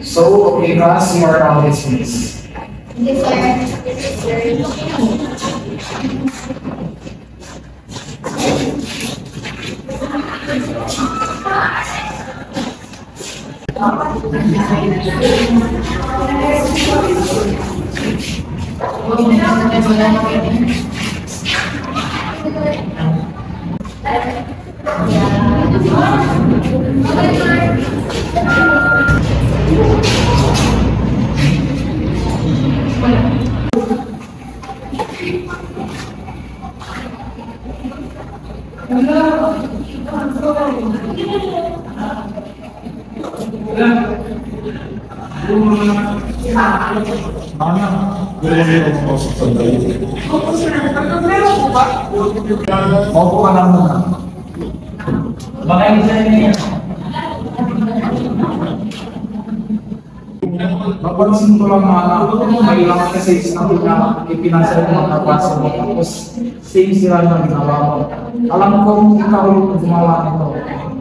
So, okay, class, you are now dismissed. Yes, sir. Opo ka lang muna. Baka yung isa niya. Napansin ko lang may ilang kasi na ipinansal mo na klase mo tapos same sila na ginawa mo. Alam ko ikaw yung gumawa nito.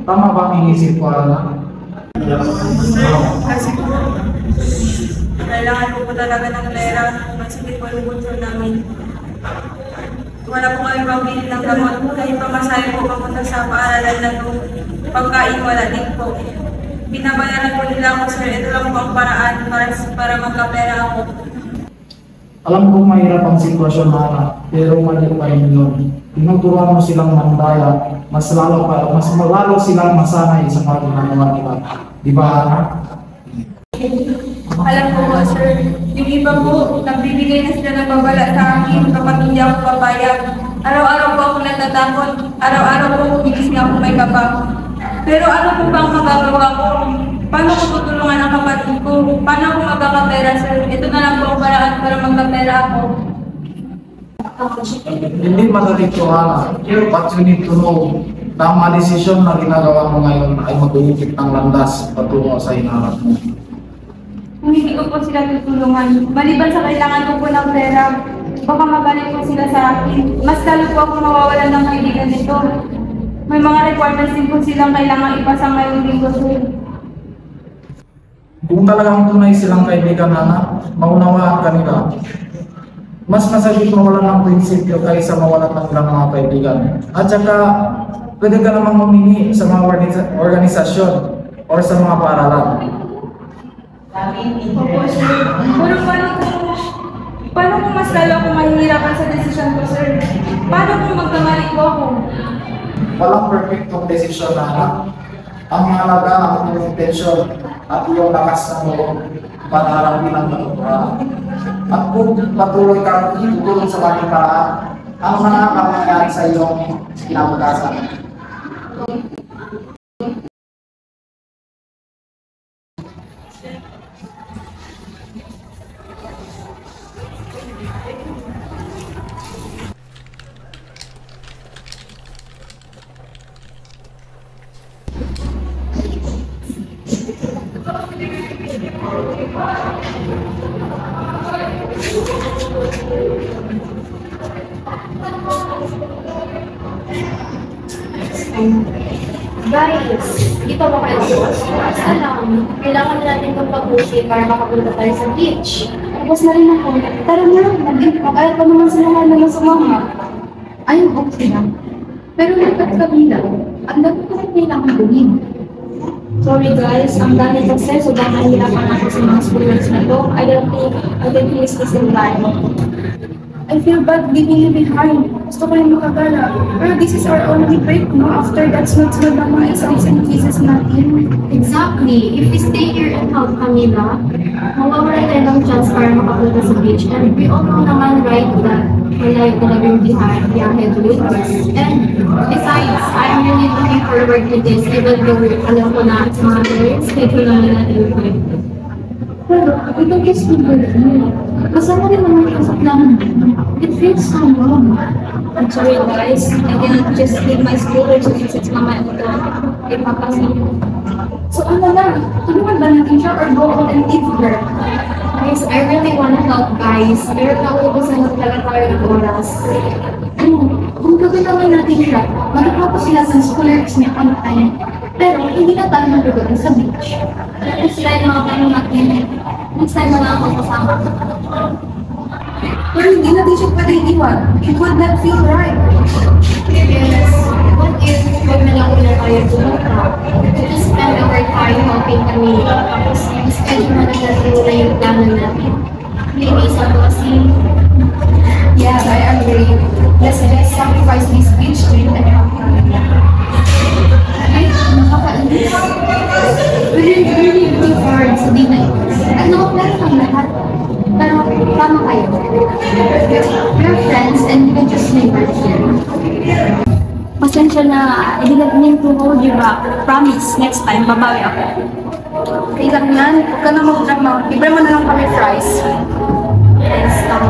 Tama ba ang inisip ko Kasi kailangan ko po talaga ng pera kasi hindi po yung bunso namin. Wala po kami pambili ng gamot. Kahit pamasahe po papunta sa paaralan na ito, pagkain wala din po. Binabayaran po nila ako, sir. Ito lang po ang paraan para magkapera ako. Alam ko mahirap ang sitwasyon na pero mali pa rin yun. Tinuturuan mo silang mandaya, mas lalo silang masanay sa mga ginagawa nila. Di ba, Ana? Alam ko po, sir. Yung iba po, nagbibigay na sila ng babala sa akin kapag hindi ako papayag. Araw-araw po ako natatakot. Araw-araw po gumigising ako may kaba. Pero ano po bang magagawa ko? Paano ko tutulungan ang kapatid ko? Paano ako magkakapera, sir? Ito na lang po ang paraan para magkapera ako. Hindi madali ito, Ana. But you need to know, tama desisyon na ginagawa mo ngayon ay mag-uukit ng landas patungo sa hinaharap mo. Kung hindi ko po sila tutulungan, maliban sa kailangan ko po ng pera, baka magaling po sila sa akin. Mas lalo po ako mawawalan ng kaibigan nito. May mga requirements din po silang kailangan ipasa ngayong linggo, sir. Kung talagang tunay silang kaibigan, Ana, maunawaan ka nila. Mas masagit mawalan ng prinsipyo kaysa mawalan ng ilang mga kaibigan. At saka, pwede ka namang humingi sa mga organisasyon o sa mga paaralan. Opo, sir. Pero paano kung mas lalo ako mahihirapan sa desisyon ko, sir? Paano kung magkamali ko ako? Walang perfectong desisyon, Ana. Ang mahalaga ang iyong intensyon at iyong lakas ng loob para harapin ang katotohanan. At kung patuloy kang tutulong sa maling paraan, ang mangyayari sa iyong kinabukasan. Guys, di pa ba kayo basta lang. Kailangan na natin itong pag-usin para makapunta tayo sa beach. Tapos na rin ako. Tara na, mag-ayat pa naman sila nga naman sumama. Ayun, okay lang. Pero dapat kabila, ang dapat ko rin kailangan gawin. Sorry guys, ang dami kasi sobrang nahihirapan ako sa mga schoolworks na to. I don't think I can finish this in time. I feel bad leaving you behind. Gusto ko rin makagala. Pero this is our only break, no? After that, sunod-sunod ang mga exams and quizzes natin. Exactly. If we stay here and help Camila, mawawala tayo ng chance para makapunta sa beach. And we all know naman, right, that wala yung talagang biyahe doon. And besides, I'm really looking forward to this, even though alam ko na sa mga parents, schedule naman natin yung we don't just remember you. Kasama rin naman siya sa plano. It feels so wrong. I'm sorry guys, I cannot just leave my school since it's mama ito. Ipapasok. So ano na? Tulungan ba natin siya or go on and leave her? Guys, I really wanna help guys. Pero nauubusan na talaga tayo ng oras. Kung gagawin natin siya, magkakapos sila sa scholars niya on time. Pero hindi na tayo magagawin sa beach. Next time, mga tanong natin. Next time, wala akong kasama. Pero hindi natin siya pwede iwan. It would not feel right. Yes. What if, wag na lang ulit tayo pumunta? Just spend our time helping kami. Tapos, schedule na natin na yung plano natin. Maybe sa bossing. Yeah, I agree. Let's sacrifice this beach trip and help her. Ay, nakakainis. We're really looking forward sa dinner. Ano, meron kang lahat. Pero, tama kayo. We're friends and we can just neighbors here. Pasensya na, I didn't mean to hold you back. Promise, next time, babawi ako. Okay lang yan, huwag ka na mag-drama. Libre mo na lang kami fries. Yes, tama.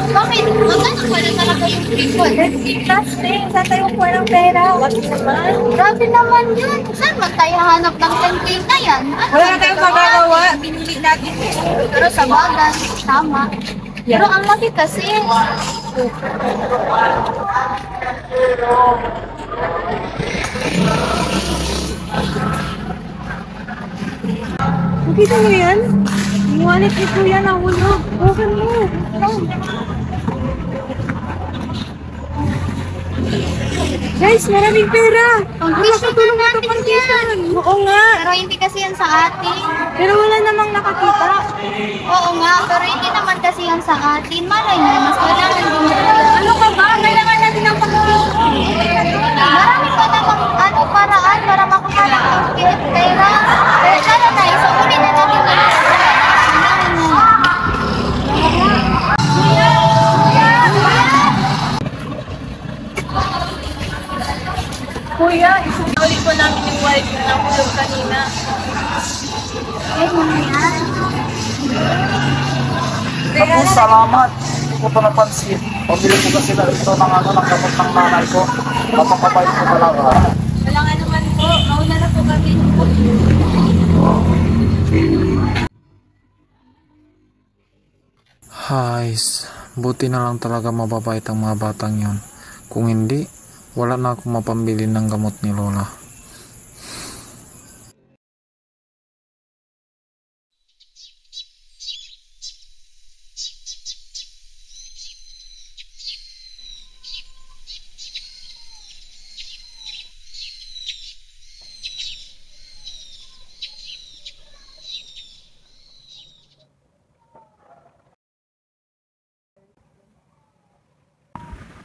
Bakit? Magkano pala talaga yung tripod? Plastic, saan tayo kuha ng pera? Wag naman. Grabe naman yun. Saan ba tayo hanap ng 10K na yan? Ano Wala na tayong magagawa. Binili natin. Pero sa bagay, tama. Pero ang laki kasi. Nakita mo yan? Yung wallet ni Kuya nahulog. Open mo. Guys, maraming pera. Ang gusto ko natin yan. Oo nga. Pero hindi kasi yan sa atin. Pero wala namang nakakita. Oo nga, pero hindi naman kasi yan sa atin. Malay mo, mas kailangan din mo yan. Ano ka ba? Kailangan natin ng pagkakas. Marami pa namang paraan para makahanap ng pera. Pero sana tayo, so ulit na natin yung Kuya, isusulit ko namin yung wallet na nahulog kanina. Ay, mga yan. Ako, salamat. Hindi ko ito napansin. Pabili ko kasi na ito ng ng gamot ng nanay ko. Napakabait ko talaga. Wala nga naman po. Mauna na po kami. Hais, buti na lang talaga mababait ang mga batang yon. Kung hindi, wala na akong mapambili ng gamot ni Lola.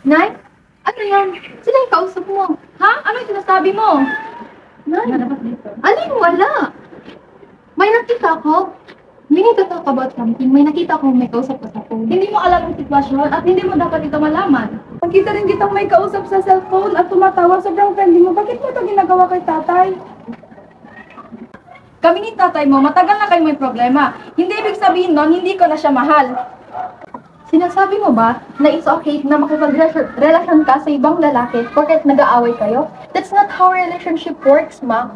Nay? Ano yan? Sila yung kausap mo. Ha? Ano yung sinasabi mo? Nay? Alin wala? May nakita ko. We need to talk about something. May nakita ko may kausap ko sa phone. Hindi mo alam yung sitwasyon at hindi mo dapat ito malaman. Pagkita rin kitang may kausap sa cellphone at tumatawa, sobrang friendly mo. Bakit mo ito ginagawa kay tatay? Kami ni tatay mo, matagal na kayo may problema. Hindi ibig sabihin nun, hindi ko na siya mahal. Sinasabi mo ba na it's okay na makipagrelasyon ka sa ibang lalaki porket nag-aaway kayo? That's not how relationship works, ma.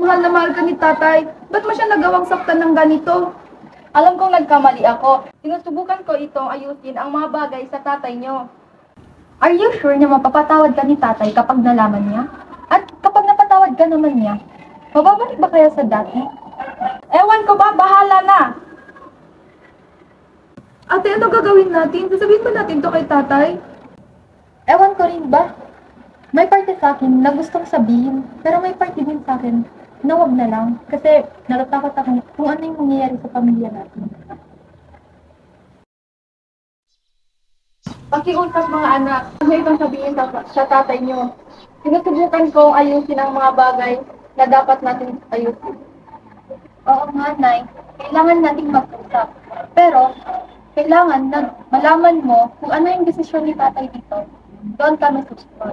Mahal na mahal ka ni tatay. Ba't mo siya nagawang saktan ng ganito? Alam kong nagkamali ako. Sinusubukan ko itong ayusin ang mga bagay sa tatay niyo. Are you sure na mapapatawad ka ni tatay kapag nalaman niya? At kapag napatawad ka naman niya, mababalik ba kaya sa dati? Ewan ko ba, bahala na! Ate, ano gagawin natin? Sasabihin ba natin to kay tatay? Ewan ko rin ba? May parte sa akin na gustong sabihin, pero may parte din sa akin na wag na lang. Kasi natatakot ako kung ano yung mangyayari sa pamilya natin. Pakiusap mga anak, ano itong sabihin sa tatay niyo? Sinusubukan kong ayusin ang mga bagay na dapat natin ayusin. Oo nga, Nay. Kailangan nating mag-usap. Pero, kailangan na malaman mo kung ano yung desisyon ni tatay dito. Doon kami susunod.